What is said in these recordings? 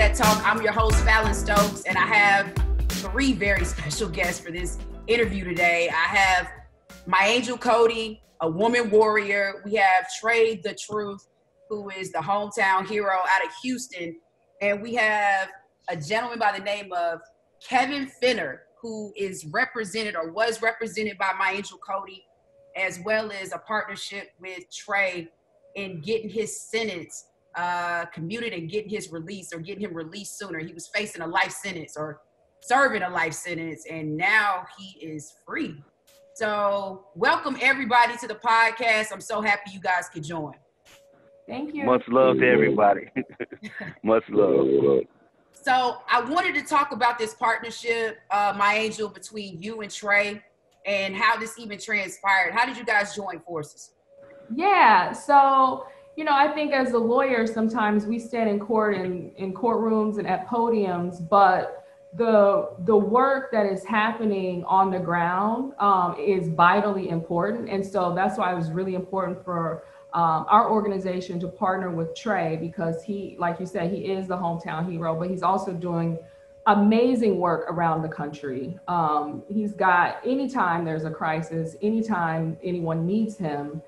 That Talk. I'm your host, Fallon Stokes, and I have three very special guests for this interview today. I have MiAngel Cody, a woman warrior. We have Trae the Truth, who is the hometown hero out of Houston. And we have a gentleman by the name of Kevin Fenner, who is represented or was represented by MiAngel Cody, as well as a partnership with Trae in getting his sentence commuted and getting his release, or getting him released sooner. He was facing a life sentence or serving a life sentence, and now he is free. So welcome everybody to the podcast. I'm so happy you guys could join. Thank you. Much love to everybody. Much love. So I wanted to talk about this partnership, MiAngel, between you and Trae, and how this even transpired. How did you guys join forces? Yeah, so, I think as a lawyer, sometimes we stand in court in courtrooms and at podiums, but the work that is happening on the ground is vitally important. And so that's why it was really important for our organization to partner with Trae, because he, like you said, he is the hometown hero, but he's also doing amazing work around the country. He's got, anytime there's a crisis, anytime anyone needs him,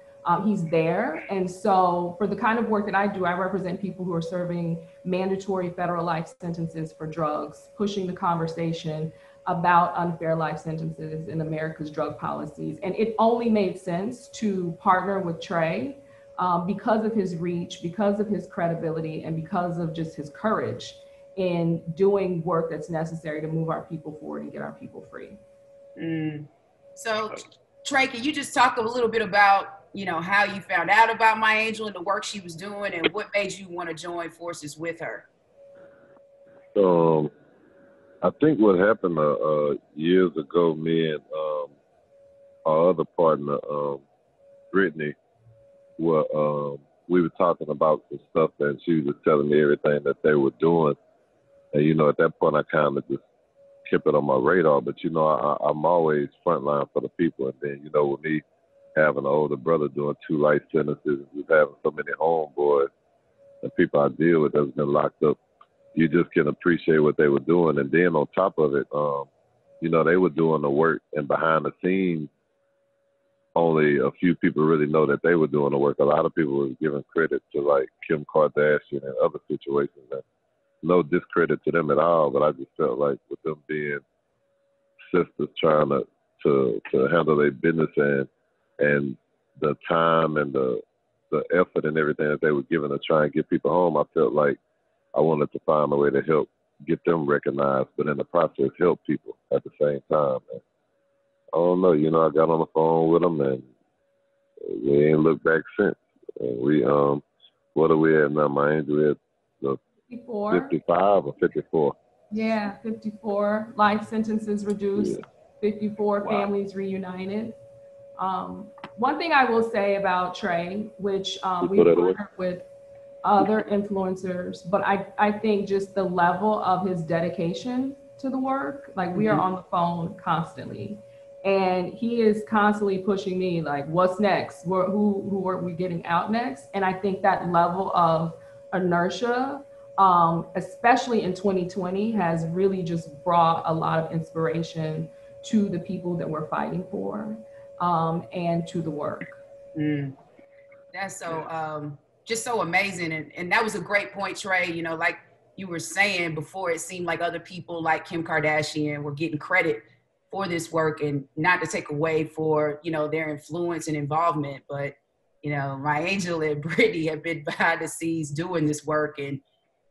he's there. And so for the kind of work that I do, I represent people who are serving mandatory federal life sentences for drugs, pushing the conversation about unfair life sentences in America's drug policies. And it only made sense to partner with Trae because of his reach, because of his credibility, and because of just his courage in doing work that's necessary to move our people forward and get our people free. So Trae, can you just talk a little bit about how you found out about MiAngel and the work she was doing, and what made you want to join forces with her? I think what happened years ago, me and our other partner, Brittany, we were talking about some stuff, and she was telling me everything that they were doing. And, at that point, I kind of just kept it on my radar. But, I'm always frontline for the people. And then, with me having an older brother doing 2 life sentences, and just having so many homeboys and people I deal with that's been locked up, you just can appreciate what they were doing. And then on top of it, they were doing the work, and behind the scenes, only a few people really know that they were doing the work. A lot of people was giving credit to like Kim Kardashian and other situations, and no discredit to them at all. But I just felt like with them being sisters trying to handle their business, and the time and the effort and everything that they were giving to try and get people home, I felt like I wanted to find a way to help get them recognized, but in the process help people at the same time. And I don't know, I got on the phone with them, and we ain't looked back since. And we, what are we at now, MiAngel? We're at 55 or 54? Yeah, 54. Life sentences reduced, 54 families reunited. One thing I will say about Trae, which we partnered with other influencers, but I think just the level of his dedication to the work, like we are on the phone constantly, and he is constantly pushing me like, what's next? Who are we getting out next? And I think that level of inertia, especially in 2020, has really just brought a lot of inspiration to the people that we're fighting for, and to the work. That's so just so amazing. And that was a great point, Trae. Like you were saying before, it seemed like other people like Kim Kardashian were getting credit for this work, and not to take away for, their influence and involvement, but, MiAngel and Brittany have been behind the scenes doing this work and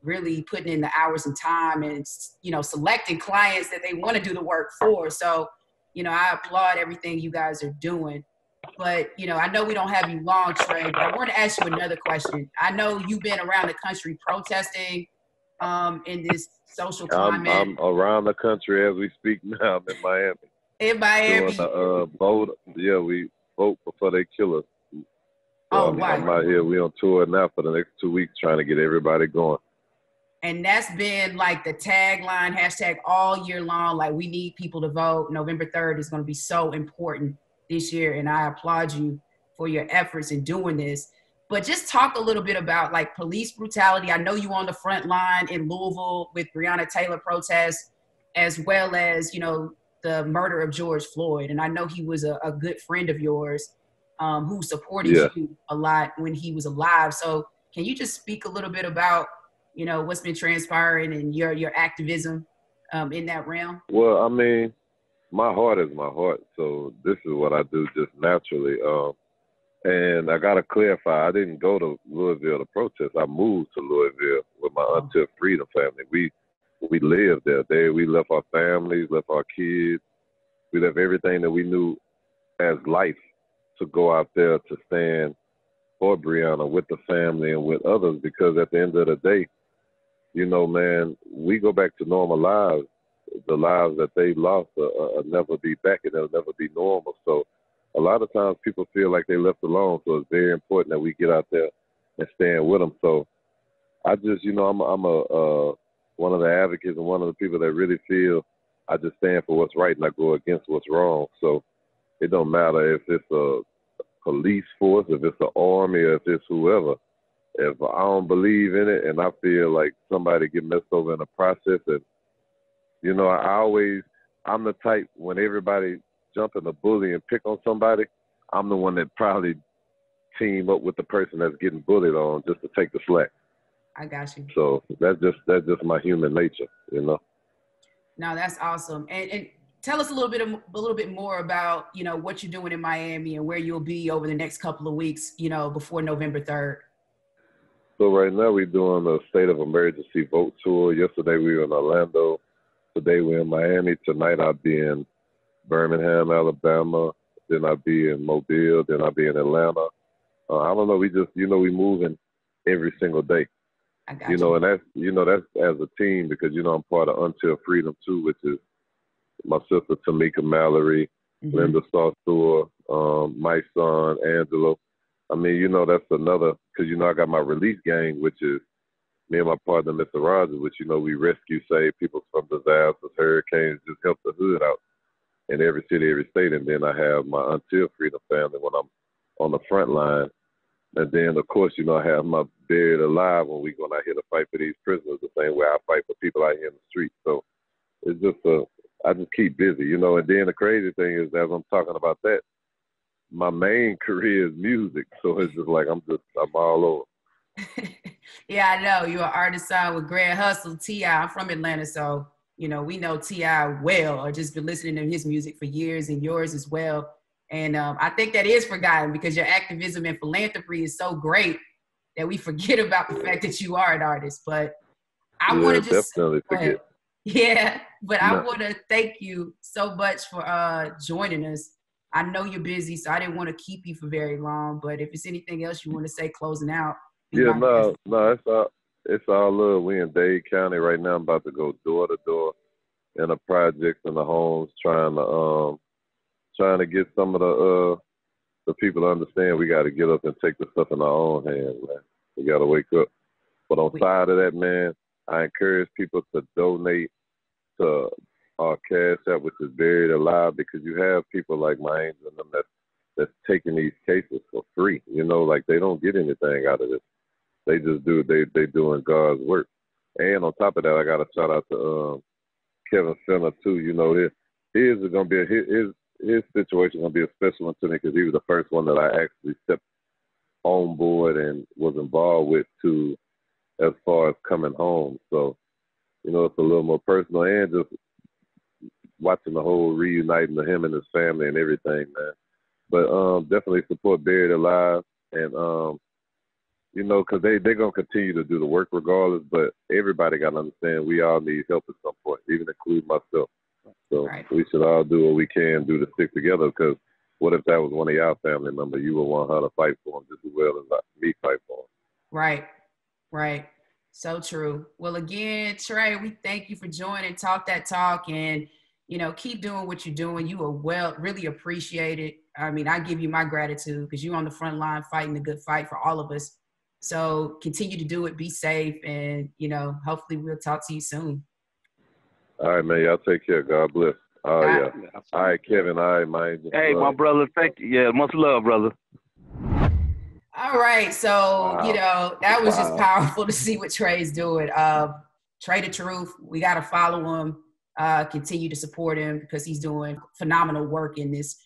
really putting in the hours and time, and, selecting clients that they want to do the work for. So, I applaud everything you guys are doing. But, I know we don't have you long, Trae, but I want to ask you another question. I know you've been around the country protesting in this social climate. I'm around the country as we speak now. I'm in Miami. In Miami. Doing vote. Yeah, we vote before they kill us. So wow. I'm out here. We on tour now for the next 2 weeks trying to get everybody going. And that's been like the tagline, hashtag all year long. Like, we need people to vote. November 3rd is going to be so important this year. And I applaud you for your efforts in doing this. But just talk a little bit about like police brutality. I know you on the front line in Louisville with Breonna Taylor protests, as well as, you know, the murder of George Floyd. And I know he was a good friend of yours who supported you a lot when he was alive. So can you just speak a little bit about, you know, what's been transpiring and your activism in that realm? Well, I mean, my heart is my heart. So this is what I do just naturally. And I got to clarify, I didn't go to Louisville to protest. I moved to Louisville with my Until Freedom family. We lived there. We left our families, left our kids. We left everything that we knew as life to go out there to stand for Breonna with the family and with others, because at the end of the day, you know, man, we go back to normal lives. The lives that they lost will never be back, and they'll never be normal. So a lot of times people feel like they left alone, so it's very important that we get out there and stand with them. So I just, you know, I'm one of the advocates and one of the people that really feel I just stand for what's right and I go against what's wrong. So it don't matter if it's a police force, if it's an army, or if it's whoever. If I don't believe in it and I feel like somebody get messed over in the process, and, you know, I'm the type, when everybody jump in the bully and pick on somebody, I'm the one that probably team up with the person that's getting bullied on just to take the slack. I got you. So that's just my human nature, you know. No, that's awesome. And tell us a little bit more about, you know, what you're doing in Miami and where you'll be over the next couple of weeks, you know, before November 3rd. So right now we're doing a state of emergency vote tour. Yesterday we were in Orlando. Today we're in Miami. Tonight I'll be in Birmingham, Alabama. Then I'll be in Mobile. Then I'll be in Atlanta. I don't know. We just, you know, we moving every single day. I got you know, and that's as a team, because, you know, I'm part of Until Freedom too, which is my sister Tamika Mallory, Linda Sarsour, my son Angelo. I mean, you know, that's another, because, you know, I got my release gang, which is me and my partner, Mr. Rogers, which, you know, we rescue, save people from disasters, hurricanes, just help the hood out in every city, every state. And then I have my Until Freedom family when I'm on the front line. And then, of course, you know, I have my Buried Alive when we going out here to fight for these prisoners the same way I fight for people out here in the street. So it's just I just keep busy, you know. And then the crazy thing is, as I'm talking about that, my main career is music. So it's just like I'm all over. Yeah, I know. You're an artist signed with Grand Hustle, T.I. I'm from Atlanta, so, you know, we know T.I. well, or just been listening to his music for years, and yours as well. And I think that is forgotten because your activism and philanthropy is so great that we forget about the fact that you are an artist. But I want to just definitely forget. Yeah, but I want to thank you so much for joining us. I know you're busy, so I didn't want to keep you for very long. But if it's anything else you want to say closing out. Yeah, no, it's all love. We in Dade County right now. I'm about to go door to door in the projects and the homes, trying to get some of the people to understand we got to get up and take the stuff in our own hands, man. We got to wake up. But on side of that, man, I encourage people to donate to our Cash App, which is Buried Alive, because you have people like MiAngel and them that's taking these cases for free. You know, like they don't get anything out of this. They just they doing God's work. And on top of that, I got to shout out to Kevin Fenner too. You know, his situation gonna be a special one to me because he was the first one that I actually stepped on board and was involved with to as far as coming home. So, you know, it's a little more personal, and just watching the whole reuniting of him and his family and everything, man. But definitely support Buried Alive, and you know, because they're going to continue to do the work regardless, but everybody got to understand we all need help at some point, even including myself. So we should all do what we can do to stick together, because what if that was one of y'all family members? You would want her to fight for him just as well as me fight for him. Right, right. So true. Well, again, Trae, we thank you for joining Talk That Talk, and, you know, keep doing what you're doing. You are really appreciated. I mean, I give you my gratitude because you're on the front line fighting the good fight for all of us. So continue to do it. Be safe. And, you know, hopefully we'll talk to you soon. All right, man. Y'all take care. God bless. Oh, yeah. All right, Kevin. All right, MiAngel. Hey, my brother. Thank you. Yeah, much love, brother. All right. So, Wow. that was just Wow. powerful to see what Trae's doing. Trae the Truth. We got to follow him, continue to support him because he's doing phenomenal work in this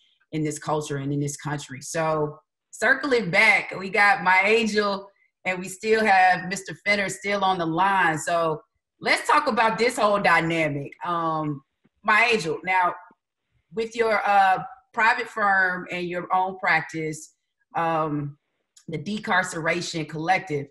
culture and in this country. So circling back, we got MiAngel and we still have Mr. Fenner still on the line. So let's talk about this whole dynamic. MiAngel, now with your private firm and your own practice, the Decarceration Collective,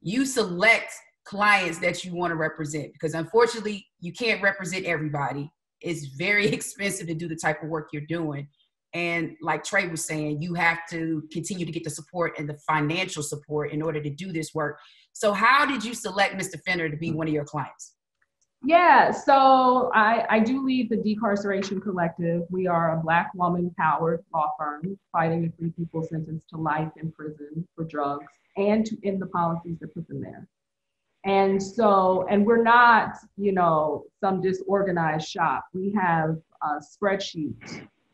you select clients that you want to represent because unfortunately you can't represent everybody. It's very expensive to do the type of work you're doing. And like Trae was saying, you have to continue to get the support and the financial support in order to do this work. So how did you select Mr. Fenner to be one of your clients? Yeah, so I do lead the Decarceration Collective. We are a Black woman-powered law firm fighting to free people sentenced to life in prison for drugs and to end the policies that put them there. And so, and we're not, some disorganized shop. We have a spreadsheet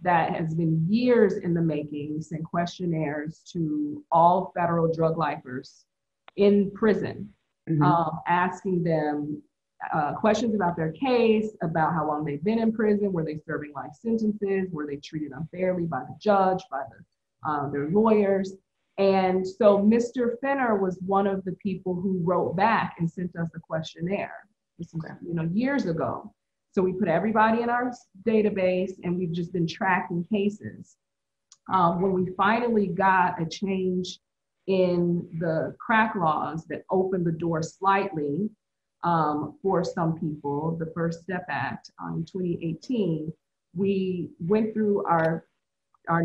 that has been years in the making. We send questionnaires to all federal drug lifers in prison, asking them questions about their case, about how long they've been in prison, were they serving life sentences, were they treated unfairly by the judge, by their lawyers. And so Mr. Fenner was one of the people who wrote back and sent us a questionnaire. This was, years ago. So we put everybody in our database and we've just been tracking cases. When we finally got a change in the crack laws that opened the door slightly for some people, the First Step Act in 2018, we went through our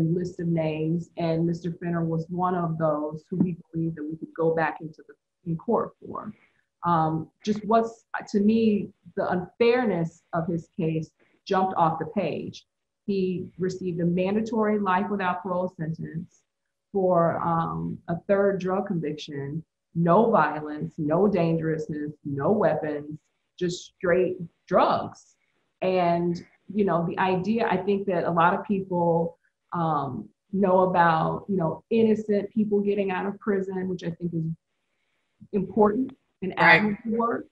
list of names, and Mr. Fenner was one of those who we believed that we could go back in court for. Just what's, to me, the unfairness of his case jumped off the page. He received a mandatory life without parole sentence for a third drug conviction, no violence, no dangerousness, no weapons, just straight drugs. And, the idea, I think that a lot of people know about, innocent people getting out of prison, which I think is important and admirable work.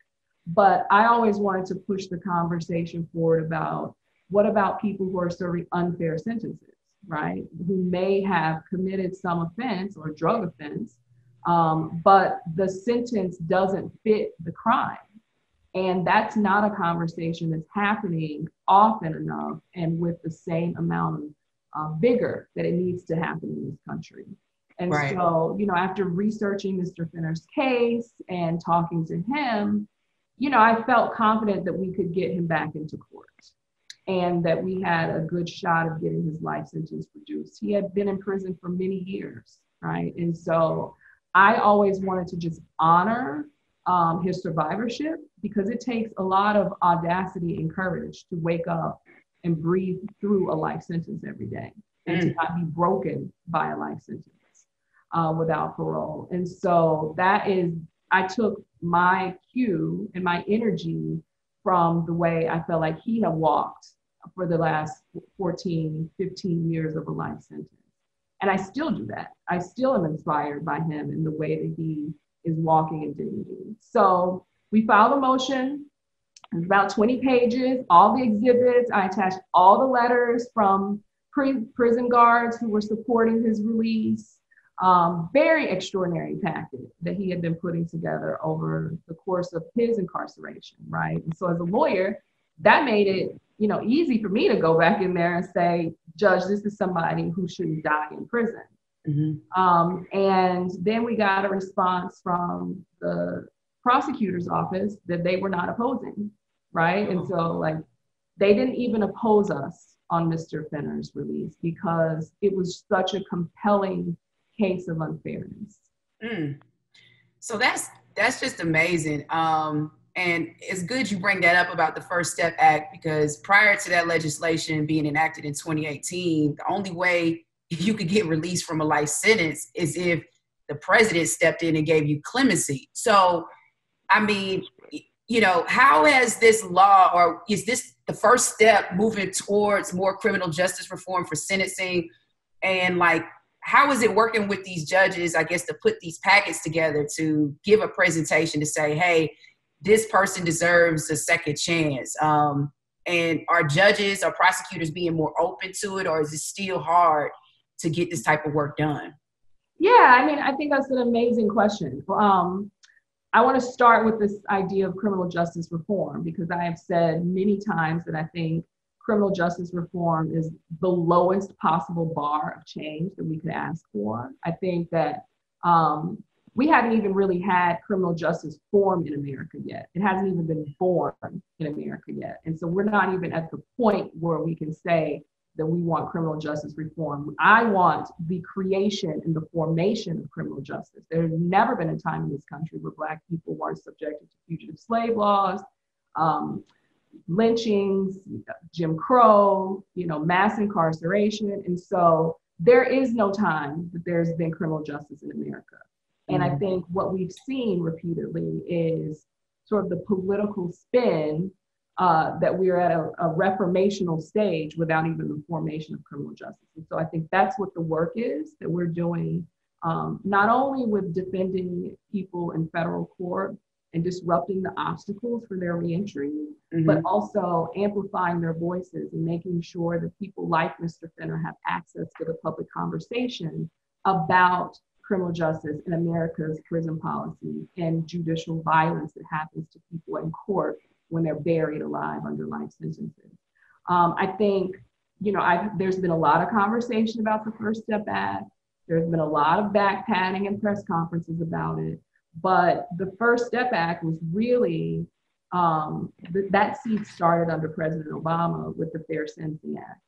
But I always wanted to push the conversation forward about what about people who are serving unfair sentences, right? Who may have committed some offense or drug offense, but the sentence doesn't fit the crime. And that's not a conversation that's happening often enough and with the same amount of vigor that it needs to happen in this country. And so, after researching Mr. Fenner's case and talking to him, I felt confident that we could get him back into court and that we had a good shot of getting his life sentence reduced. He had been in prison for many years, right? And so I always wanted to just honor his survivorship because it takes a lot of audacity and courage to wake up and breathe through a life sentence every day and to not be broken by a life sentence without parole. And so I took my cue and my energy from the way I felt like he had walked for the last 14, 15 years of a life sentence. And I still do that. I still am inspired by him in the way that he is walking in dignity. So we filed a motion. It's about 20 pages, all the exhibits. I attached all the letters from prison guards who were supporting his release. Very extraordinary packet that he had been putting together over the course of his incarceration, right? And so as a lawyer, that made it, easy for me to go back in there and say, Judge, this is somebody who shouldn't die in prison. And then we got a response from the prosecutor's office that they were not opposing, right? And so they didn't even oppose us on Mr. Fenner's release because it was such a compelling case of unfairness. So that's just amazing. And it's good you bring that up about the First Step Act because prior to that legislation being enacted in 2018, the only way you could get released from a life sentence is if the president stepped in and gave you clemency. So, I mean, how has this law, or is this the first step moving towards more criminal justice reform for sentencing? And how is it working with these judges, I guess, to put these packets together to give a presentation to say, hey, this person deserves a second chance? And are judges or prosecutors being more open to it, or is it still hard to get this type of work done? Yeah, I mean, I think that's an amazing question. I want to start with this idea of criminal justice reform, because I have said many times that I think criminal justice reform is the lowest possible bar of change that we could ask for. I think that we haven't even really had criminal justice form in America yet. It hasn't even been born in America yet. And so we're not even at the point where we can say that we want criminal justice reform. I want the creation and the formation of criminal justice. There's never been a time in this country where Black people weren't subjected to fugitive slave laws, lynchings, Jim Crow, mass incarceration. And so there is no time that there's been criminal justice in America. And I think what we've seen repeatedly is sort of the political spin that we're at a reformational stage without even the formation of criminal justice. And so I think that's what the work is that we're doing, not only with defending people in federal court and disrupting the obstacles for their reentry, but also amplifying their voices and making sure that people like Mr. Fenner have access to the public conversation about criminal justice in America's prison policy and judicial violence that happens to people in court when they're buried alive under life sentences. I think, there's been a lot of conversation about the First Step Act. There's been a lot of back patting and press conferences about it. But the First Step Act was really, that seed started under President Obama with the Fair Sentencing Act.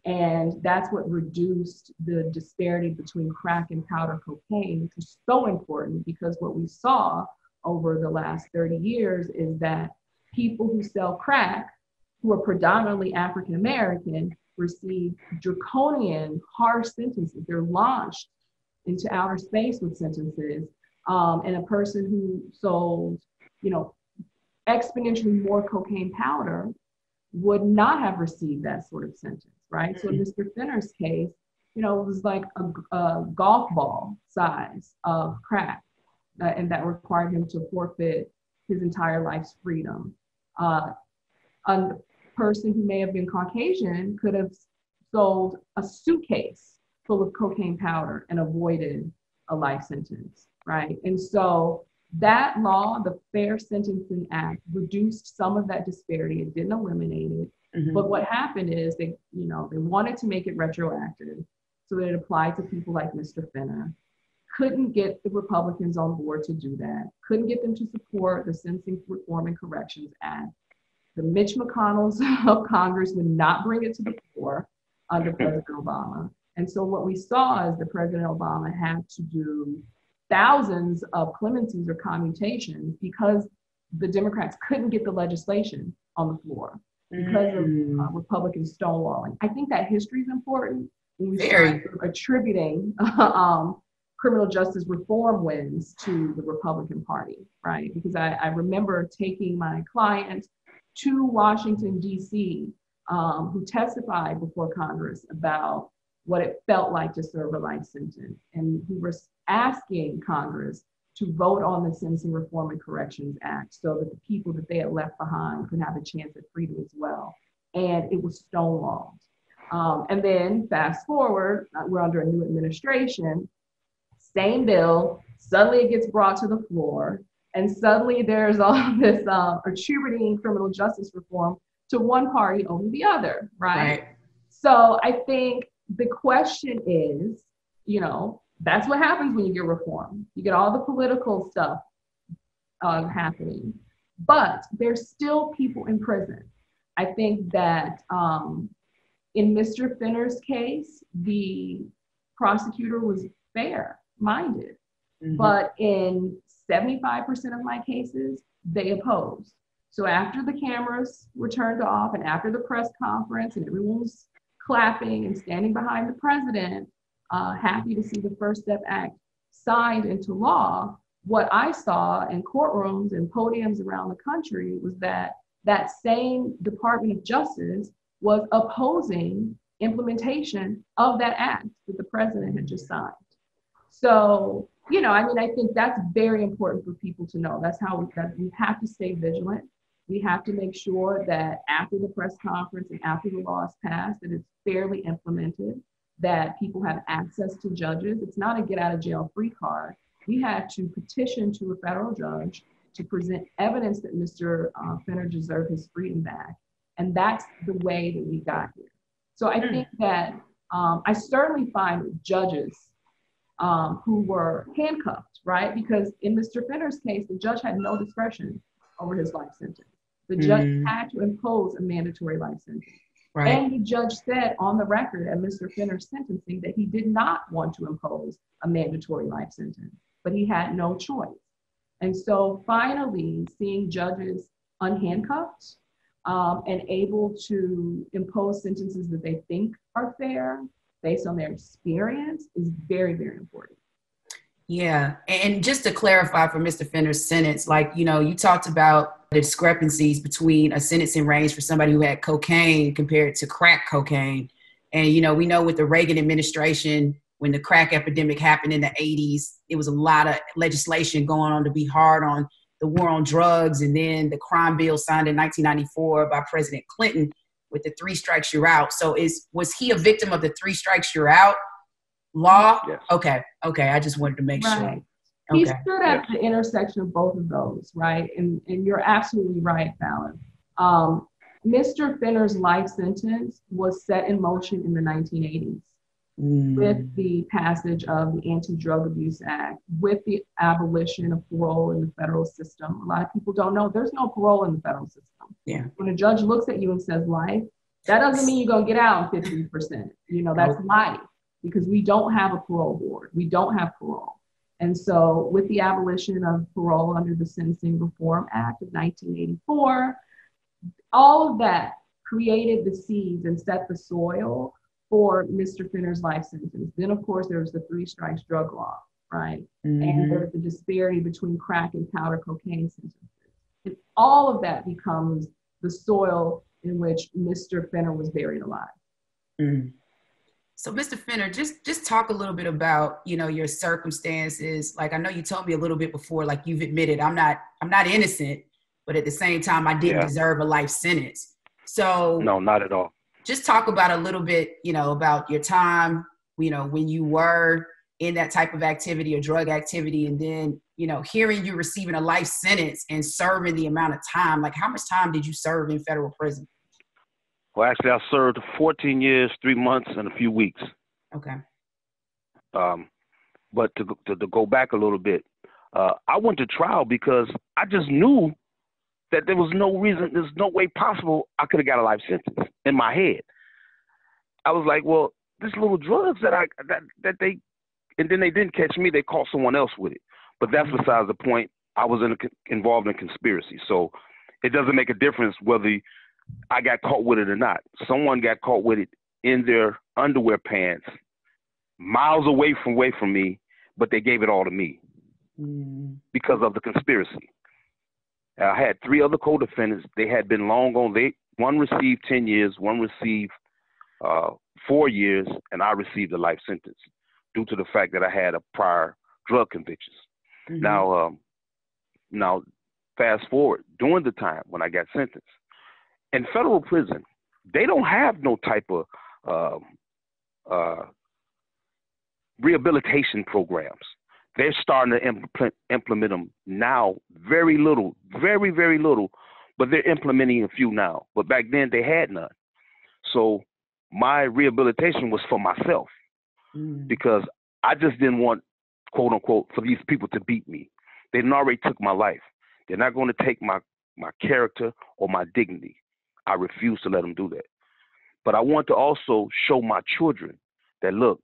And that's what reduced the disparity between crack and powder cocaine, which is so important, because what we saw over the last 30 years is that people who sell crack, who are predominantly African American, receive draconian, harsh sentences. They're launched into outer space with sentences. And a person who sold, exponentially more cocaine powder would not have received that sort of sentence, right? So in Mr. Fenner's case, it was like a golf ball size of crack, and that required him to forfeit his entire life's freedom. A person who may have been Caucasian could have sold a suitcase full of cocaine powder and avoided a life sentence, right? And so that law, the Fair Sentencing Act, reduced some of that disparity. It didn't eliminate it. But what happened is they wanted to make it retroactive so that it applied to people like Mr. Fenner. Couldn't get the Republicans on board to do that. Couldn't get them to support the Sentencing Reform and Corrections Act. The Mitch McConnells of Congress would not bring it to the floor under President Obama. And so what we saw is that President Obama had to do thousands of clemencies or commutations because the Democrats couldn't get the legislation on the floor because of Republican stonewalling. I think that history is important when we start attributing criminal justice reform wins to the Republican Party, right? Because I remember taking my client to Washington, D.C., who testified before Congress about what it felt like to serve a life sentence, and who was asking Congress to vote on the Sentencing Reform and Corrections Act so that the people that they had left behind could have a chance at freedom as well. And it was stonewalled. And then fast forward, we're under a new administration, same bill, suddenly it gets brought to the floor, and suddenly there's all this attributing criminal justice reform to one party over the other, right? So I think the question is, that's what happens when you get reform. You get all the political stuff happening, but there's still people in prison. I think that in Mr. Fenner's case, the prosecutor was fair-minded, but in 75% of my cases, they opposed. So after the cameras were turned off and after the press conference and everyone was clapping and standing behind the president, happy to see the First Step Act signed into law, what I saw in courtrooms and podiums around the country was that that same Department of Justice was opposing implementation of that act that the president had just signed. So, you know, I mean, I think that's very important for people to know. That's how we have to stay vigilant. We have to make sure that after the press conference and after the law is passed, that it's fairly implemented, that people have access to judges. It's not a get out of jail free card. We had to petition to a federal judge to present evidence that Mr. Fenner deserved his freedom back. And that's the way that we got here. So I think that I certainly find judges who were handcuffed, right? Because in Mr. Fenner's case, the judge had no discretion over his life sentence. The judge had to impose a mandatory life sentence. Right. And the judge said on the record at Mr. Fenner's sentencing that he did not want to impose a mandatory life sentence, but he had no choice. And so finally, seeing judges unhandcuffed and able to impose sentences that they think are fair based on their experience is very, very important. Yeah. And just to clarify for Mr. Fenner's sentence, like, you know, you talked about the discrepancies between a sentencing range for somebody who had cocaine compared to crack cocaine. And, you know, we know with the Reagan administration, when the crack epidemic happened in the 80s, it was a lot of legislation going on to be hard on the war on drugs. And then the crime bill signed in 1994 by President Clinton with the 3 strikes you're out. So was he a victim of the 3 strikes you're out law? Yes. Okay. I just wanted to make sure. He stood at the intersection of both of those, right? And you're absolutely right, Fallon. Mr. Fenner's life sentence was set in motion in the 1980s with the passage of the Anti-Drug Abuse Act, with the abolition of parole in the federal system. A lot of people don't know there's no parole in the federal system. Yeah. When a judge looks at you and says life, that doesn't mean you're going to get out in 50%. You know, that's life, because we don't have a parole board. We don't have parole. And so with the abolition of parole under the Sentencing Reform Act of 1984, all of that created the seeds and set the soil for Mr. Fenner's life sentence. Then, of course, there was the 3 strikes drug law, right? And there's the disparity between crack and powder cocaine sentences. And all of that becomes the soil in which Mr. Fenner was buried alive. So, Mr. Fenner, just talk a little bit about, you know, your circumstances. Like, I know you told me a little bit before, like you've admitted I'm not innocent, but at the same time, I didn't deserve a life sentence. So no, not at all. Just talk about a little bit, you know, about your time, you know, when you were in that type of activity or drug activity, and then, you know, hearing you receiving a life sentence and serving the amount of time. Like, how much time did you serve in federal prison? Well, actually, I served 14 years, 3 months, and a few weeks. Okay. But to go back a little bit, I went to trial because I just knew that there was no reason, there's no way possible I could have got a life sentence in my head. I was like, well, this little drugs that they, and then they didn't catch me, they caught someone else with it. But that's besides the point. I was involved in a conspiracy. So it doesn't make a difference whether I got caught with it or not. Someone got caught with it in their underwear pants, miles away from me, but they gave it all to me because of the conspiracy. I had 3 other co-defendants. They had been long gone. One received 10 years, one received 4 years, and I received a life sentence due to the fact that I had a prior drug convictions. Now, fast forward, during the time when I got sentenced, in federal prison, they don't have no type of rehabilitation programs. They're starting to implement them now, very little, very, very little, but they're implementing a few now. But back then they had none. So my rehabilitation was for myself because I just didn't want, quote unquote, for these people to beat me. They already took my life. They're not going to take my character or my dignity. I refuse to let them do that. But I want to also show my children that, look,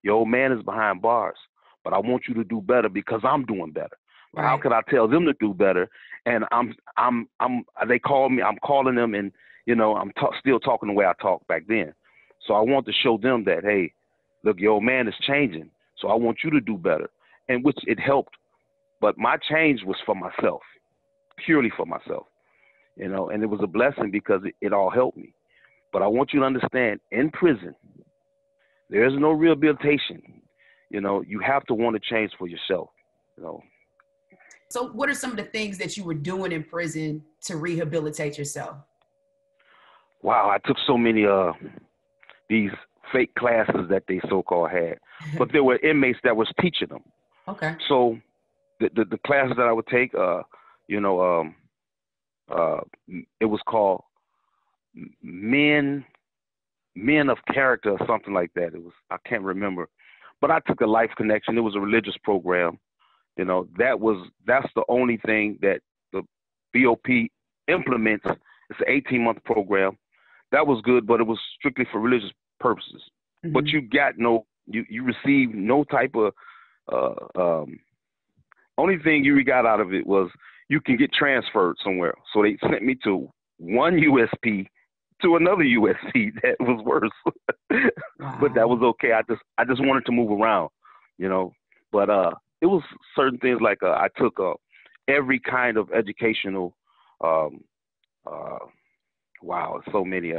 your old man is behind bars, but I want you to do better because I'm doing better. Right. How can I tell them to do better? And they call me, I'm calling them, and, you know, I'm still talking the way I talked back then. So I want to show them that, hey, look, your old man is changing. So I want you to do better. And which it helped. But my change was for myself, purely for myself, you know, and it was a blessing because it all helped me. But I want you to understand, in prison, there is no rehabilitation. You know, you have to want to change for yourself, you know. So what are some of the things that you were doing in prison to rehabilitate yourself? Wow, I took so many these fake classes that they so-called had, but there were inmates that was teaching them. Okay. So the classes that I would take, you know, it was called Men of Character or something like that. It was, I can't remember, but I took a Life Connection. It was a religious program. You know, that's the only thing that the BOP implements. It's an 18-month program. That was good, but it was strictly for religious purposes. Mm-hmm. But you got you received no type of, only thing you got out of it was you can get transferred somewhere. So they sent me to one USP to another USP that was worse. Wow. But that was okay. I just wanted to move around, you know. But it was certain things like I took every kind of educational, wow, so many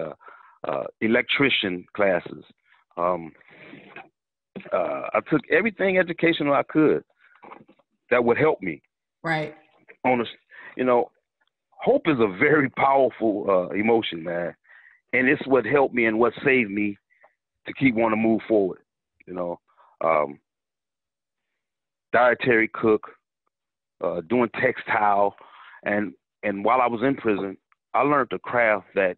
electrician classes. I took everything educational I could that would help me. Right. You know, hope is a very powerful emotion, man. And it's what helped me and what saved me to keep wanting to move forward. You know, dietary cook, doing textile. And while I was in prison, I learned a craft that,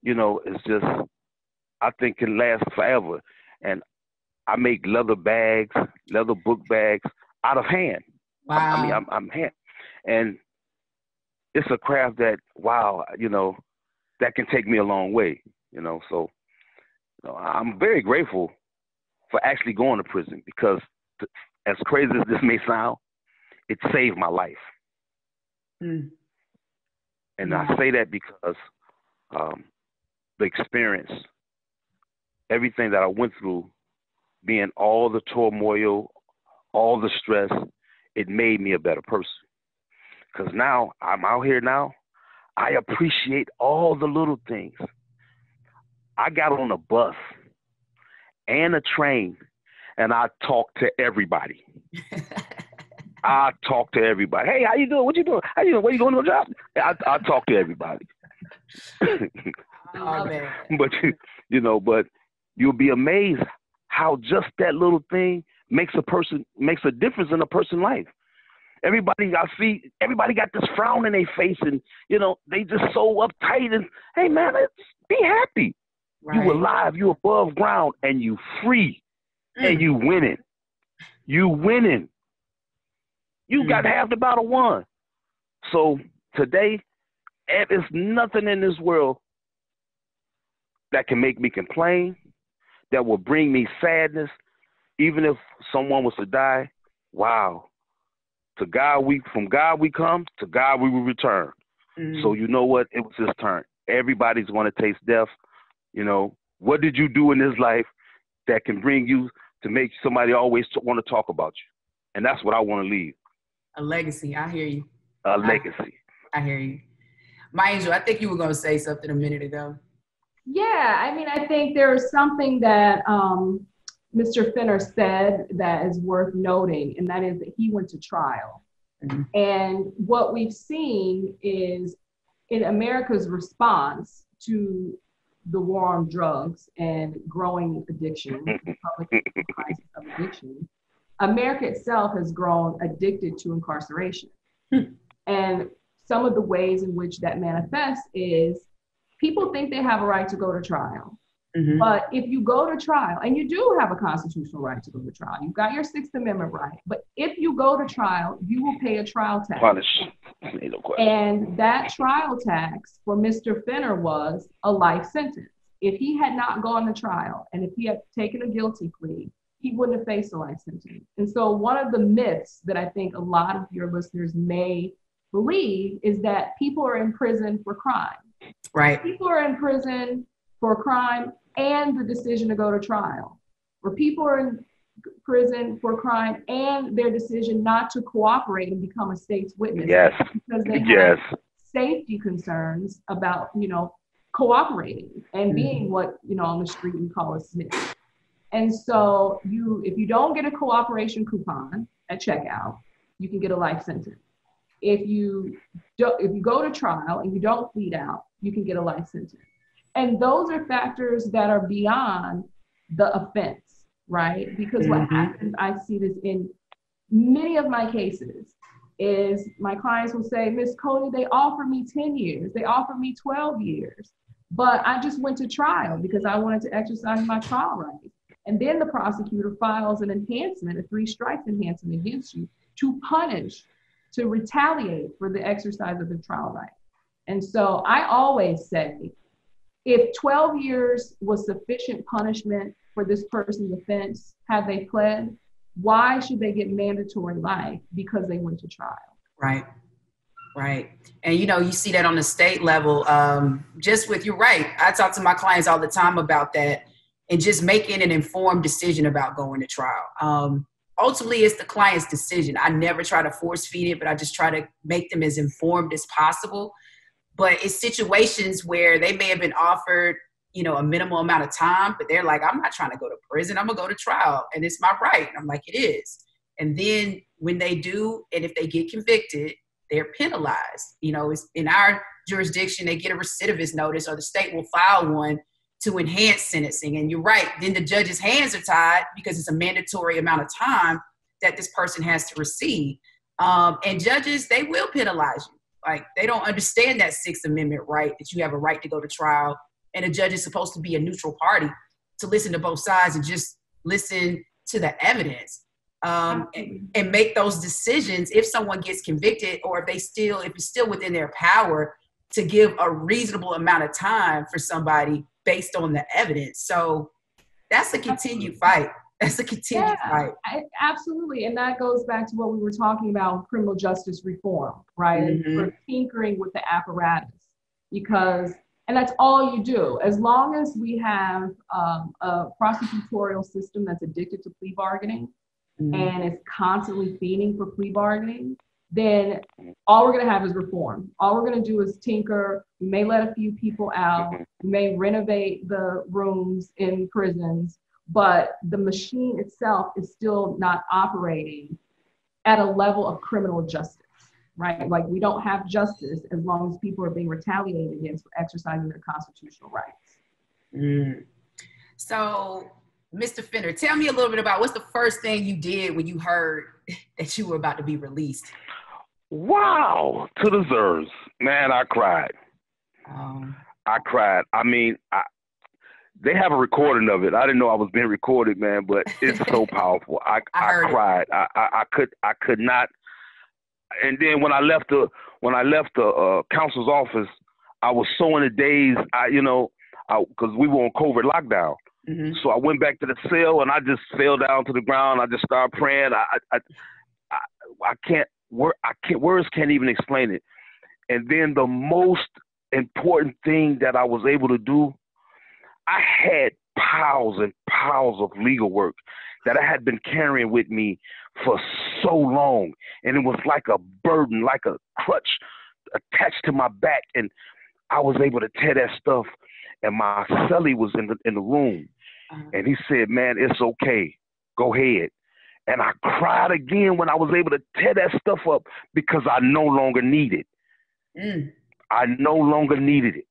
you know, is just, I think can last forever. And I make leather bags, leather book bags out of hand. Wow. I mean, I'm hand. And it's a craft that, wow, you know, that can take me a long way, you know. So, you know, I'm very grateful for actually going to prison because, as crazy as this may sound, it saved my life. Mm. And I say that because the experience, everything that I went through, being all the turmoil, all the stress, it made me a better person. Because now I'm out here now, I appreciate all the little things. I got on a bus and a train, and I talked to everybody. I talk to everybody. Hey, how you doing? What you doing? How you doing? Where you going to a job? I talk to everybody. Oh, man. But but you'll be amazed how just that little thing makes a difference in a person's life. Everybody got this frown in their face, and you know they just so uptight. And hey, man, be happy. Right. You alive. You above ground, and you free, and you winning. You winning. You got half the battle won. So today, there's nothing in this world that can make me complain, that will bring me sadness, even if someone was to die. Wow. From God we come, to God we will return. Mm-hmm. So you know what? It was his turn. Everybody's going to taste death. You know, what did you do in this life that can bring you to make somebody always want to talk about you? And that's what I want to leave. A legacy. I hear you. A legacy. I hear you. MiAngel, I think you were going to say something a minute ago. Yeah, I mean, I think there is something that Mr. Fenner said that is worth noting, and that is that he went to trial. Mm-hmm. And what we've seen is in America's response to the war on drugs and growing addiction, the public crisis of addiction, America itself has grown addicted to incarceration. And some of the ways in which that manifests is people think they have a right to go to trial. Mm-hmm. But if you go to trial, and you do have a constitutional right to go to trial, you've got your Sixth Amendment right, but if you go to trial, you will pay a trial tax. And that trial tax for Mr. Fenner was a life sentence. If he had not gone to trial, and if he had taken a guilty plea, he wouldn't have faced a life sentence. And so one of the myths that I think a lot of your listeners may believe is that people are in prison for crime. Right. People are in prison for crime and the decision to go to trial, or people are in prison for crime and their decision not to cooperate and become a state's witness. Yes. Because they have safety concerns about, cooperating and being what, on the street we call a snitch. And so if you don't get a cooperation coupon at checkout, you can get a life sentence. If you go to trial and you don't plead out, you can get a life sentence. And those are factors that are beyond the offense, right? Because what happens, I see this in many of my cases, is my clients will say, Miss Cody, they offered me 10 years, they offered me 12 years, but I just went to trial because I wanted to exercise my trial rights. And then the prosecutor files an enhancement, a 3 strikes enhancement against you to punish, to retaliate for the exercise of the trial right. And so I always say, if 12 years was sufficient punishment for this person's offense, had they pled, why should they get mandatory life because they went to trial? Right. And, you see that on the state level, you're right. I talk to my clients all the time about that and just making an informed decision about going to trial. Ultimately, it's the client's decision. I never try to force feed it, but I just try to make them as informed as possible. But it's situations where they may have been offered, a minimal amount of time, but they're like, I'm not trying to go to prison. I'm gonna go to trial and it's my right. And I'm like, it is. And then when they do, and if they get convicted, they're penalized. It's in our jurisdiction, they get a recidivist notice or the state will file one to enhance sentencing. And you're right. Then the judge's hands are tied because it's a mandatory amount of time that this person has to receive. And judges, they will penalize you. Like, they don't understand that Sixth Amendment right, that you have a right to go to trial. And a judge is supposed to be a neutral party to listen to both sides and just listen to the evidence and make those decisions if someone gets convicted or if it's still within their power to give a reasonable amount of time for somebody based on the evidence. So that's a continued fight. Fight. Absolutely. And that goes back to what we were talking about with criminal justice reform, right? Mm-hmm. We're tinkering with the apparatus and that's all you do. As long as we have a prosecutorial system that's addicted to plea bargaining and is constantly feeding for plea bargaining, then all we're going to have is reform. All we're going to do is tinker. We may let a few people out. We may renovate the rooms in prisons, but the machine itself is still not operating at a level of criminal justice. Right? Like, we don't have justice as long as people are being retaliated against for exercising their constitutional rights. So, Mr. Fenner, tell me a little bit about what's the first thing you did when you heard that you were about to be released? Wow, to the Zers. Man, I cried. I cried. I mean, they have a recording of it. I didn't know I was being recorded, man, but it's so powerful. I cried. I could not. And then when I left the counsel's office, I was so in a daze, because we were on COVID lockdown. Mm-hmm. So I went back to the cell and I just fell down to the ground. I just started praying. Words can't even explain it. And then the most important thing that I was able to do, I had piles and piles of legal work that I had been carrying with me for so long. And it was like a burden, like a crutch attached to my back. And I was able to tear that stuff. And my cellie was in the room. And he said, man, it's okay. Go ahead. And I cried again when I was able to tear that stuff up because I no longer needed it. I no longer needed it.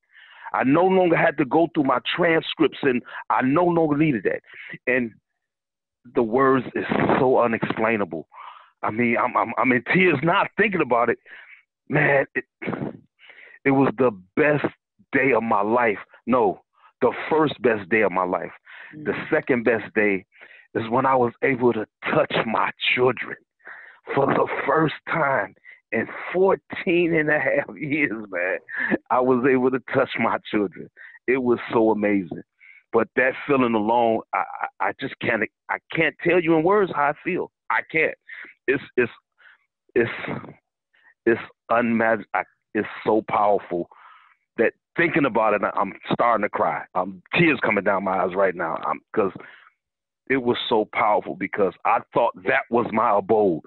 I no longer had to go through my transcripts, and I no longer needed that. And the words is so unexplainable. I mean, I'm in tears now thinking about it. Man, it was the best day of my life. No, the first best day of my life. The second best day is when I was able to touch my children for the first time in 14 and a half years, man. I was able to touch my children. It was so amazing. But that feeling alone, I just can't tell you in words how I feel. I can't. It's unmatched. It's so powerful that thinking about it, I'm starting to cry. Tears coming down my eyes right now because it was so powerful because I thought that was my abode.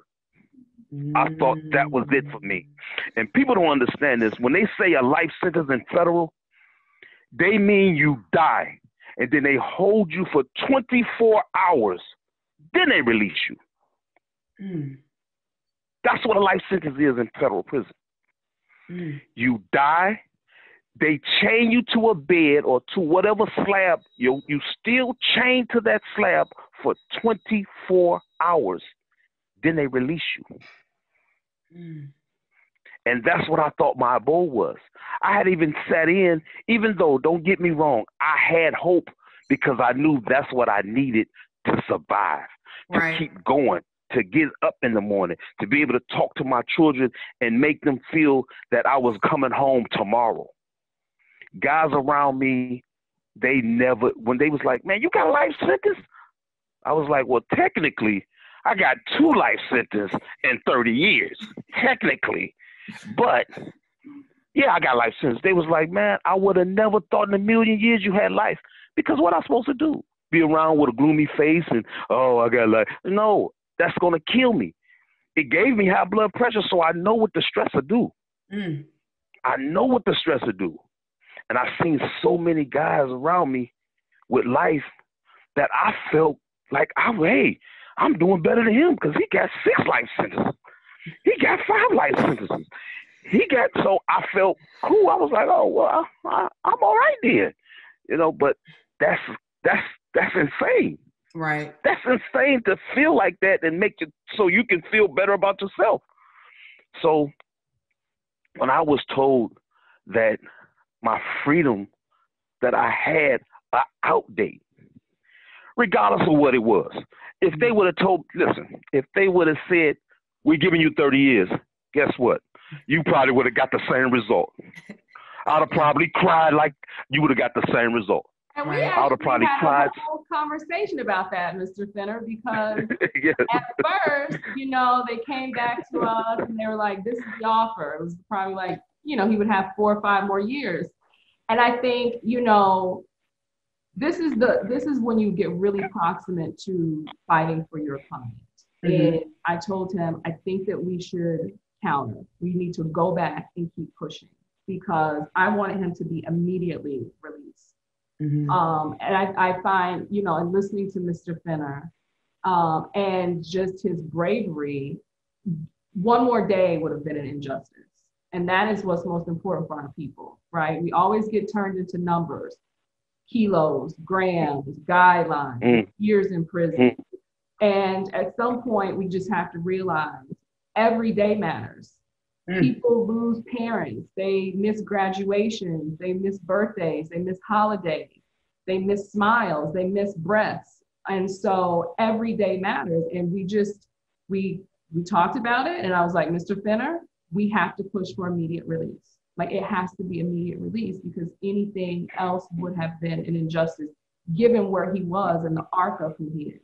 I thought that was it for me. And people don't understand this. When they say a life sentence in federal, they mean you die. And then they hold you for 24 hours. Then they release you. Mm. That's what a life sentence is in federal prison. Mm. You die, they chain you to a bed or to whatever slab. You still chained to that slab for 24 hours. Then they release you. Mm. And that's what I thought my abode was. I had even sat in, even though, don't get me wrong, I had hope because I knew that's what I needed to survive, to keep going, to get up in the morning, to be able to talk to my children and make them feel that I was coming home tomorrow. Guys around me, they never, when they was like, man, you got a life sentence? I was like, well, technically, I got 2 life sentences in 30 years, technically. But, yeah, I got life sentence. They was like, man, I would have never thought in a million years you had life. Because what am I supposed to do? Be around with a gloomy face and, oh, I got life. No, that's going to kill me. It gave me high blood pressure, so I know what the stress will do. Mm. I know what the stress will do. And I've seen so many guys around me with life that I felt like, hey, I'm doing better than him because he got 6 life sentences. He got 5 life sentences. So I felt cool. I was like, oh, well, I'm all right then. You know, but that's insane. Right. That's insane to feel like that and make it so you can feel better about yourself. So when I was told that my freedom that I had an outdate, regardless of what it was, if they would have if they would have said, we're giving you 30 years, guess what? You probably would have got the same result. I'd have probably cried like you would have got the same result. And we I would have probably cried. a whole conversation about that, Mr. Fenner, because yes. at first, they came back to us and they were like, this is the offer. It was probably like, he would have 4 or 5 more years. And I think, this is when you get really proximate to fighting for your client. Mm-hmm. And I told him, I think that we should counter. We need to go back and keep pushing because I wanted him to be immediately released. Mm-hmm. And I find, in listening to Mr. Fenner and just his bravery, one more day would have been an injustice. And that is what's most important for our people, right? We always get turned into numbers, kilos, grams, guidelines, years in prison. And at some point, we just have to realize every day matters. People lose parents, they miss graduations, they miss birthdays, they miss holidays, they miss smiles, they miss breaths. And so every day matters. And we talked about it. And I was like, Mr. Fenner, we have to push for immediate release. Like it has to be immediate release because anything else would have been an injustice given where he was and the arc of who he is.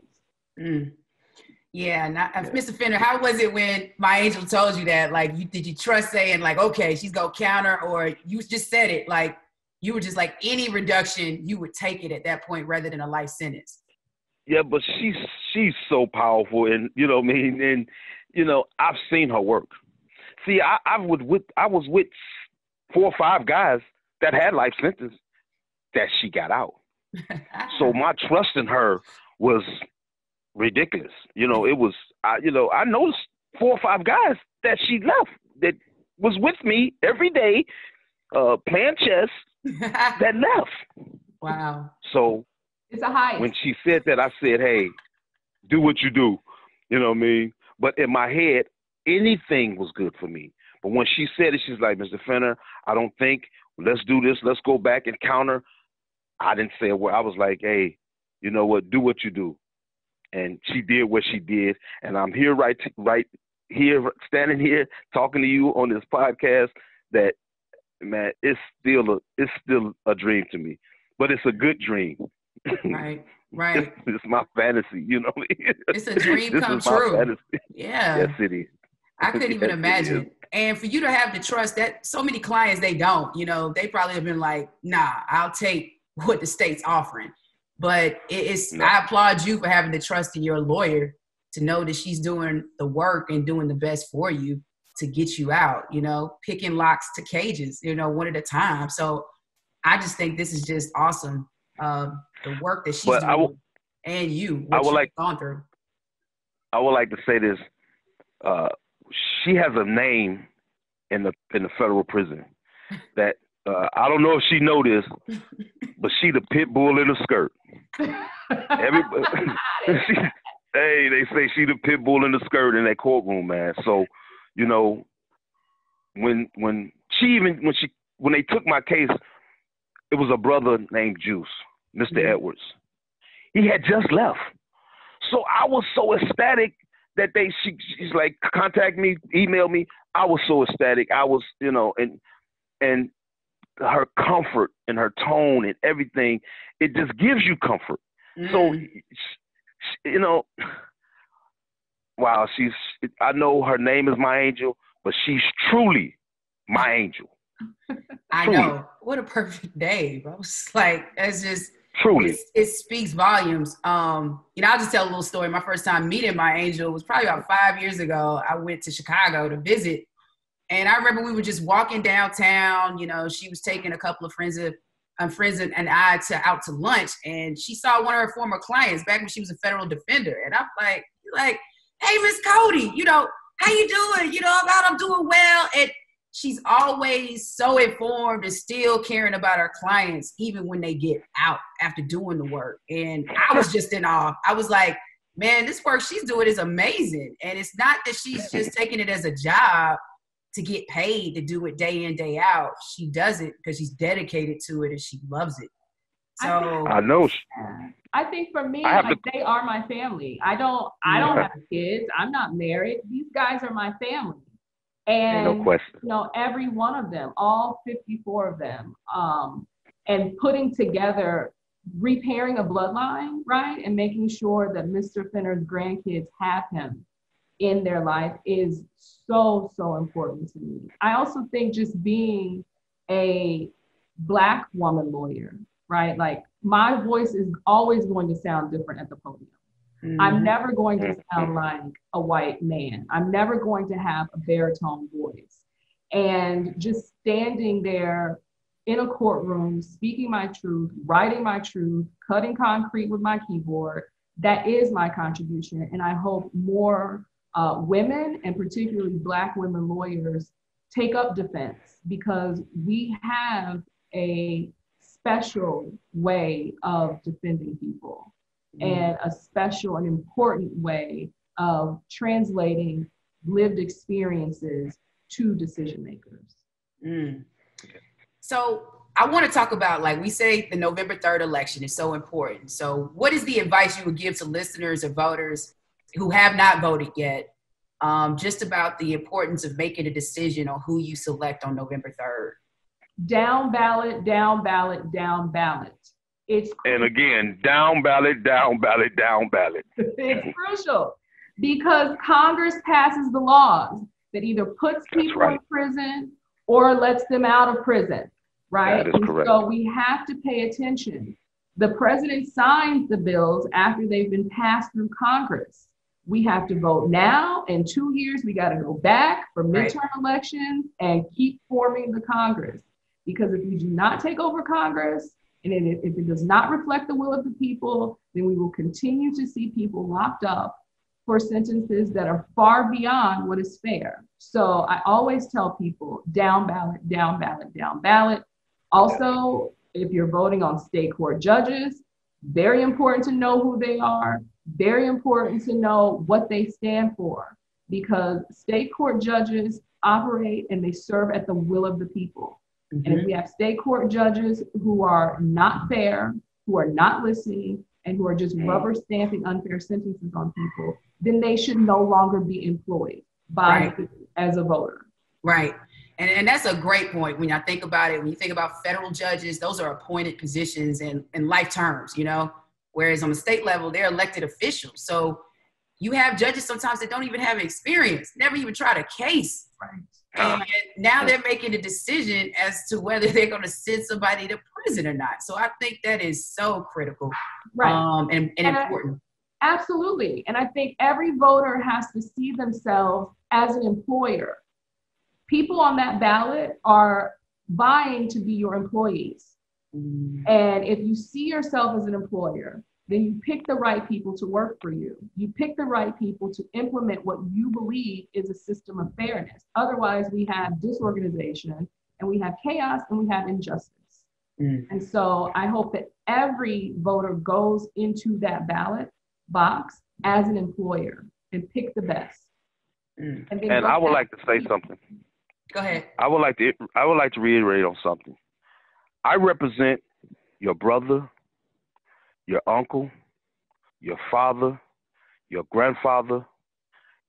Yeah, Mr. Fenner, how was it when MiAngel told you that? Like, did you trust saying like, okay, she's gonna counter, or you just said it like you were just like any reduction, you would take it at that point rather than a life sentence? Yeah, but she's so powerful, and you know what I mean, and I've seen her work. See, I was with 4 or 5 guys that had life sentence that she got out. So my trust in her was ridiculous. It was, I noticed 4 or 5 guys that she left that was with me every day, playing chess that left. Wow. So it's a high. When she said that, I said, hey, do what you do. You know what I mean? But in my head, anything was good for me. But when she said it, she's like, Mr. Fenner, I don't think, let's do this. Let's go back and counter. I didn't say a word. I was like, hey, you know what? Do what you do. And she did what she did. And I'm here right here, standing here, talking to you on this podcast that, man, it's still a dream to me. But it's a good dream. Right. It's my fantasy, It's a dream come true. Yeah. Yes, it is. I couldn't even imagine. And for you to have the trust that so many clients, they don't, they probably have been like, nah, I'll take what the state's offering. But I applaud you for having the trust in your lawyer to know that she's doing the work and doing the best for you to get you out, picking locks to cages, one at a time. So I just think this is just awesome. The work that she's doing and what you've gone through. I would like to say this. She has a name in the federal prison that I don't know if she know this, but she the pit bull in the skirt. They say she the pit bull in the skirt in that courtroom, man. So, you know, when they took my case, it was a brother named Juice, Mr. Edwards. He had just left. So I was so ecstatic that she's like, contact me, email me. I was so ecstatic. I was, you know, and her comfort and her tone and everything, it just gives you comfort. So, you know, wow, I know her name is MiAngel, but she's truly MiAngel. I know. What a perfect day, bro. It's like, it's just, truly. It speaks volumes. You know, I'll just tell a little story. My first time meeting MiAngel was probably about 5 years ago. I went to Chicago to visit. And I remember we were just walking downtown. You know, she was taking a couple of friends and I out to lunch. And she saw one of her former clients back when she was a federal defender. And I'm like, hey, Miss Cody, you know, how you doing? You know, I'm doing well. And she's always so informed and still caring about her clients, even when they get out after doing the work. And I was just in awe. I was like, man, this work she's doing is amazing. And it's not that she's just taking it as a job to get paid to do it day in, day out. She does it because she's dedicated to it and she loves it. So I know. I think for me, they are my family. I don't have kids. I'm not married. These guys are my family. And, no question. You know, every one of them, all 54 of them, and putting together, repairing a bloodline, right? And making sure that Mr. Fenner's grandkids have him in their life is so, so important to me. I also think just being a Black woman lawyer, right? Like, my voice is always going to sound different at the podium. I'm never going to sound like a white man. I'm never going to have a baritone voice. And just standing there in a courtroom, speaking my truth, writing my truth, cutting concrete with my keyboard, that is my contribution. And I hope more women, and particularly Black women lawyers, take up defense, because we have a special way of defending people. And a special and important way of translating lived experiences to decision makers. So I want to talk about, like we say, the November 3rd election is so important. So what is the advice you would give to listeners or voters who have not voted yet, just about the importance of making a decision on who you select on November 3rd? Down ballot, down ballot, down ballot. And again, down ballot, down ballot, down ballot. It's crucial, because Congress passes the laws that either puts people in prison or lets them out of prison, right? That is correct. So we have to pay attention. The president signs the bills after they've been passed through Congress. We have to vote now. In 2 years, we got to go back for midterm elections and keep forming the Congress. Because if we do not take over Congress, and if it does not reflect the will of the people, then we will continue to see people locked up for sentences that are far beyond what is fair. So I always tell people, down ballot, down ballot, down ballot. Also, if you're voting on state court judges, very important to know who they are, very important to know what they stand for, because state court judges operate and they serve at the will of the people. And if we have state court judges who are not fair, who are not listening, and who are just rubber stamping unfair sentences on people, then they should no longer be employed by as a voter. Right. And that's a great point when I think about it. When you think about federal judges, those are appointed positions and life terms, you know, whereas on the state level, they're elected officials. So you have judges sometimes that don't even have experience, never even tried a case. And now they're making a decision as to whether they're going to send somebody to prison or not. So I think that is so critical and important. Absolutely. And I think every voter has to see themselves as an employer. People on that ballot are vying to be your employees. And if you see yourself as an employer, then you pick the right people to work for you. You pick the right people to implement what you believe is a system of fairness. Otherwise, we have disorganization and we have chaos and we have injustice. And so I hope that every voter goes into that ballot box as an employer and pick the best. And I would like to say something. Go ahead. I would like to reiterate on something. I represent your brother, your uncle, your father, your grandfather,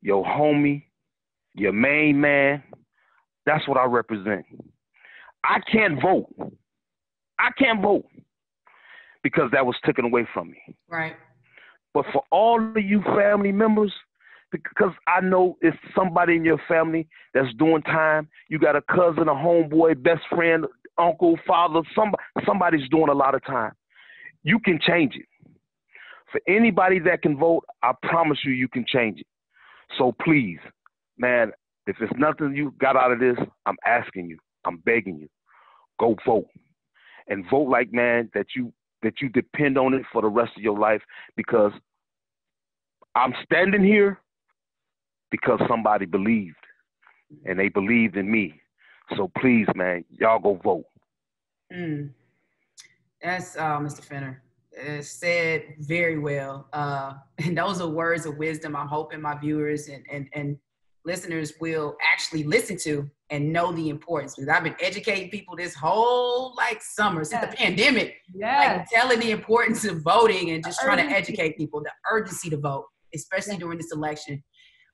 your homie, your main man. That's what I represent. I can't vote. I can't vote because that was taken away from me. Right. But for all of you family members, because I know it's somebody in your family that's doing time. You got a cousin, a homeboy, best friend, uncle, father, somebody's doing a lot of time. You can change it. For anybody that can vote, I promise you, you can change it. So please, man, if it's nothing you got out of this, I'm asking you, I'm begging you, go vote. And vote like, man, that you depend on it for the rest of your life, because I'm standing here because somebody believed, and they believed in me. So please, man, y'all go vote. That's Mr. Fenner. Said very well. And those are words of wisdom I'm hoping my viewers and listeners will actually listen to and know the importance. Because I've been educating people this whole summer since the pandemic, telling the importance of voting and just trying to educate people, the urgency to vote, especially during this election.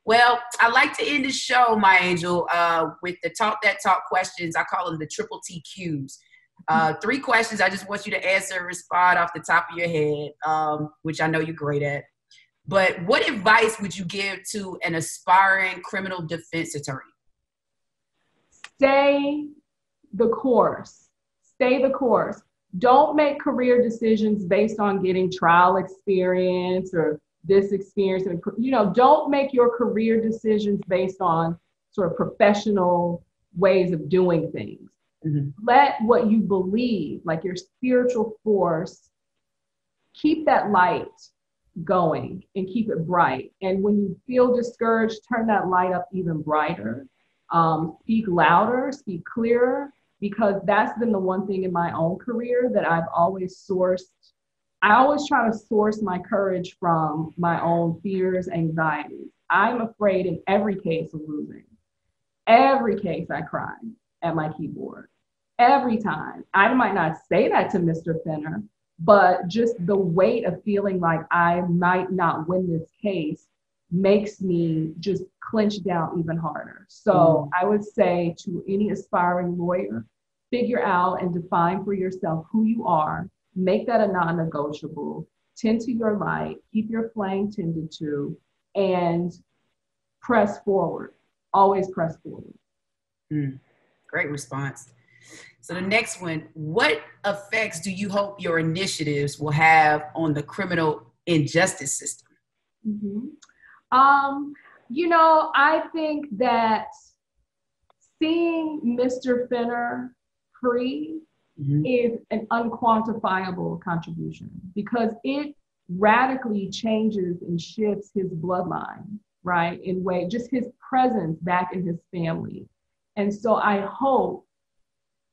Well, I like to end the show, MiAngel, with the Talk That Talk questions. I call them the triple TQs. 3 questions I just want you to answer and respond off the top of your head, which I know you're great at. But what advice would you give to an aspiring criminal defense attorney? Stay the course. Stay the course. Don't make career decisions based on getting trial experience or this experience. Don't make your career decisions based on sort of professional ways of doing things. Let what you believe, like your spiritual force, keep that light going and keep it bright. And when you feel discouraged, turn that light up even brighter. Speak louder, speak clearer, because that's been the one thing in my own career that I've always sourced. I always try to source my courage from my own fears, anxieties. I'm afraid in every case of losing. Every case I cry at my keyboard. Every time. I might not say that to Mr. Fenner, but just the weight of feeling like I might not win this case makes me just clench down even harder. So I would say to any aspiring lawyer, figure out and define for yourself who you are. Make that a non-negotiable, tend to your light, keep your flame tended to, and press forward. Always press forward. Great response. So the next one, what effects do you hope your initiatives will have on the criminal injustice system? I think that seeing Mr. Fenner free is an unquantifiable contribution, because it radically changes and shifts his bloodline, right? In way, just his presence back in his family. And so I hope,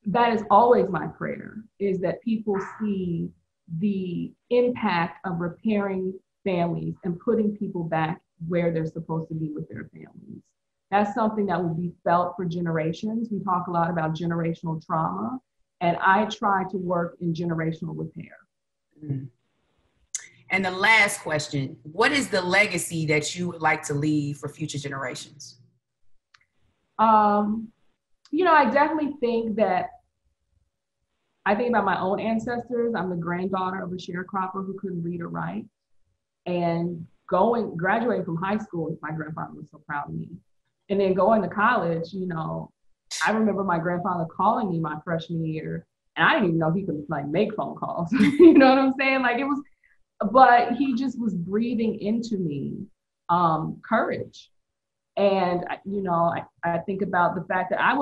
that is always my prayer, is that people see the impact of repairing families and putting people back where they're supposed to be with their families. That's something that will be felt for generations. We talk a lot about generational trauma, and I try to work in generational repair. And the last question, what is the legacy that you would like to leave for future generations? I definitely think that I think about my own ancestors. I'm the granddaughter of a sharecropper who couldn't read or write. And graduating from high school, my grandfather was so proud of me. And then going to college, I remember my grandfather calling me my freshman year, and I didn't even know he could make phone calls. You know what I'm saying? But he just was breathing into me courage. And, I think about the fact that I'm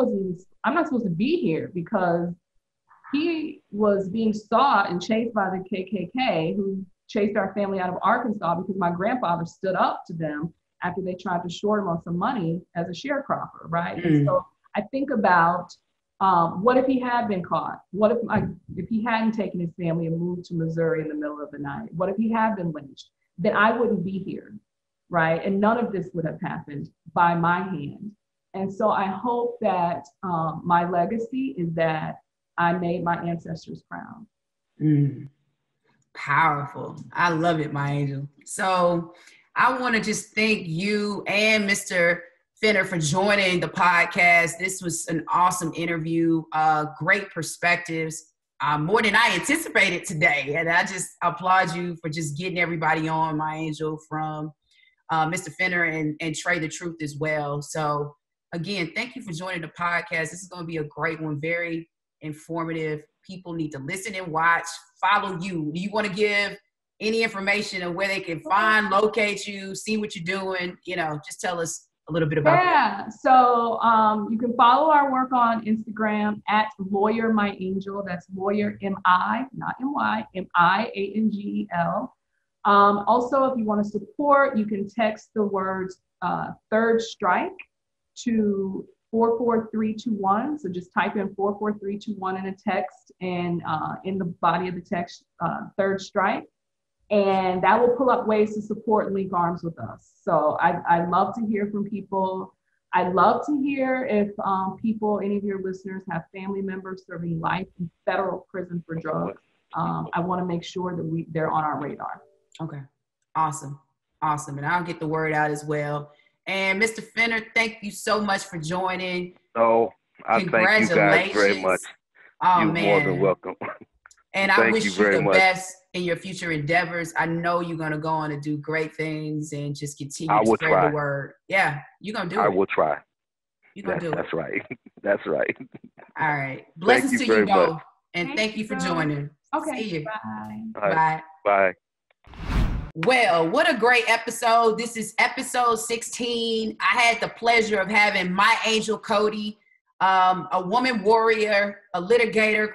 not supposed to be here because he was being sought and chased by the KKK, who chased our family out of Arkansas because my grandfather stood up to them after they tried to short him on some money as a sharecropper, right? And so I think about what if he had been caught? What if he hadn't taken his family and moved to Missouri in the middle of the night? What if he had been lynched? Then I wouldn't be here, right? And none of this would have happened by my hand. And so I hope that my legacy is that I made my ancestors proud. Powerful. I love it, MiAngel. So I want to just thank you and Mr. Fenner for joining the podcast. This was an awesome interview, great perspectives, more than I anticipated today. And I just applaud you for just getting everybody on, MiAngel, from Mr. Fenner and Trae the Truth as well. So again, thank you for joining the podcast. This is going to be a great one, very informative. People need to listen and watch, follow you. Do you want to give any information on where they can find, locate you, see what you're doing? You know, just tell us a little bit about that. So you can follow our work on Instagram at Lawyer MiAngel. That's Lawyer M-I, not M-Y, M-I-A-N-G-E-L. Also, if you want to support, you can text the words Third Strike to 44321. So just type in 44321 in a text, and in the body of the text, Third Strike. And that will pull up ways to support and link arms with us. So I'd love to hear from people. I'd love to hear if people, any of your listeners, have family members serving life in federal prison for drugs. I want to make sure that they're on our radar. Okay. Awesome. And I'll get the word out as well. And Mr. Fenner, thank you so much for joining. Oh, I thank you guys very much. Oh, You're man. more than welcome. And I wish you the best in your future endeavors. I know you're going to go on to do great things and just continue to spread the word. Yeah, you're going to do it. I will try. You're going to do it. That's right. That's right. All right. Blessings to you both. And thank you for joining. Okay. See you. Bye. Bye. Bye. Well, what a great episode. This is episode 16. I had the pleasure of having MiAngel Cody, a woman warrior, a litigator,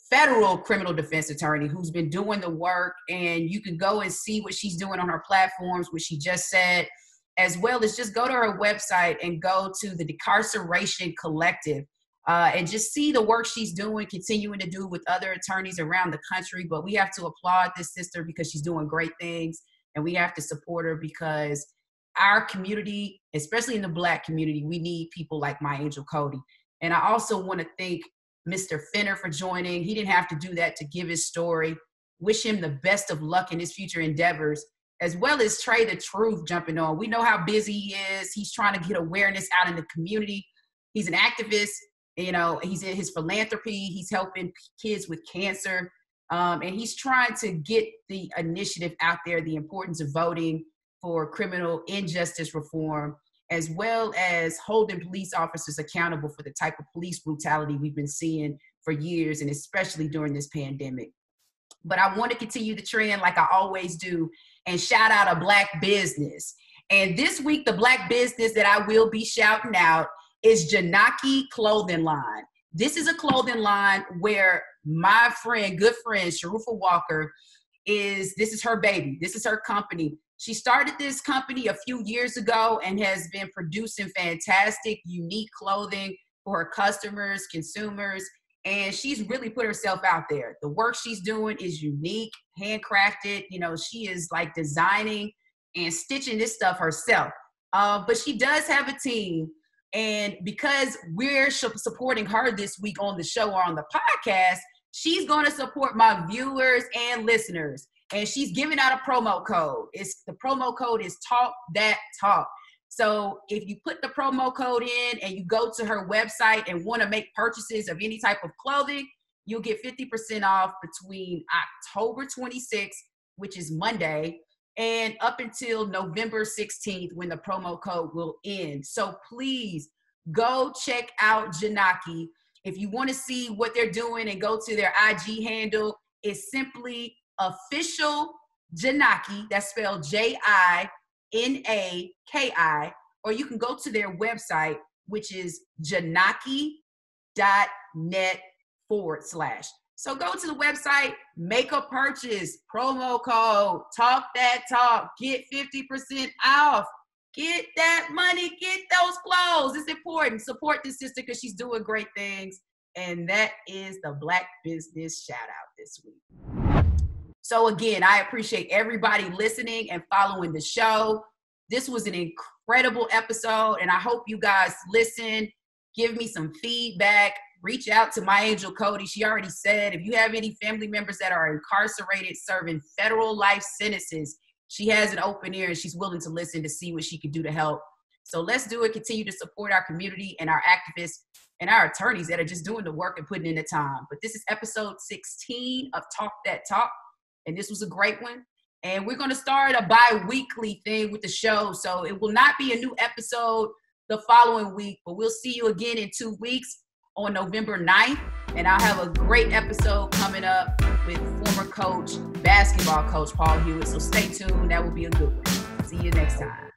federal criminal defense attorney who's been doing the work. And you can go and see what she's doing on her platforms, what she just said, as well as just go to her website and go to the Decarceration Collective. And just see the work she's doing, continuing to do with other attorneys around the country. But we have to applaud this sister because she's doing great things, and we have to support her because our community, especially in the Black community, we need people like MiAngel Cody. And I also want to thank Mr. Fenner for joining. He didn't have to do that to give his story. Wish him the best of luck in his future endeavors, as well as Trae the Truth jumping on. We know how busy he is. He's trying to get awareness out in the community. He's an activist. You know, he's in his philanthropy. He's helping kids with cancer. And he's trying to get the initiative out there, the importance of voting for criminal injustice reform, as well as holding police officers accountable for the type of police brutality we've been seeing for years, and especially during this pandemic. But I want to continue the trend like I always do and shout out a Black business. And this week, the Black business that I will be shouting out is Janaki Clothing Line. This is a clothing line where my friend, good friend, Sharufa Walker, this is her baby. This is her company. She started this company a few years ago and has been producing fantastic, unique clothing for her customers, consumers, and she's really put herself out there. The work she's doing is unique, handcrafted. You know, she is like designing and stitching this stuff herself. But she does have a team. And because we're supporting her this week on the show or on the podcast, she's going to support my viewers and listeners. And she's giving out a promo code. The promo code is Talk That Talk. So if you put the promo code in and you go to her website and want to make purchases of any type of clothing, you'll get 50% off between October 26th, which is Monday, and up until November 16th when the promo code will end. So please go check out Janaki. If you want to see what they're doing and go to their IG handle, it's simply official Janaki. That's spelled Janaki, or you can go to their website, which is janaki.net So go to the website, make a purchase, promo code, talk that talk, get 50% off. Get that money, get those clothes. It's important. Support this sister because she's doing great things. And that is the Black Business Shout Out this week. So again, I appreciate everybody listening and following the show. This was an incredible episode, and I hope you guys listen, give me some feedback, reach out to MiAngel Cody. She already said, if you have any family members that are incarcerated serving federal life sentences, she has an open ear and she's willing to listen to see what she can do to help. So let's do it. Continue to support our community and our activists and our attorneys that are just doing the work and putting in the time. But this is episode 16 of Talk That Talk, and this was a great one. And we're going to start a bi-weekly thing with the show. So it will not be a new episode the following week, but we'll see you again in 2 weeks on November 9th. And I'll have a great episode coming up with former basketball coach Paul Hewitt. So stay tuned. That will be a good one. See you next time.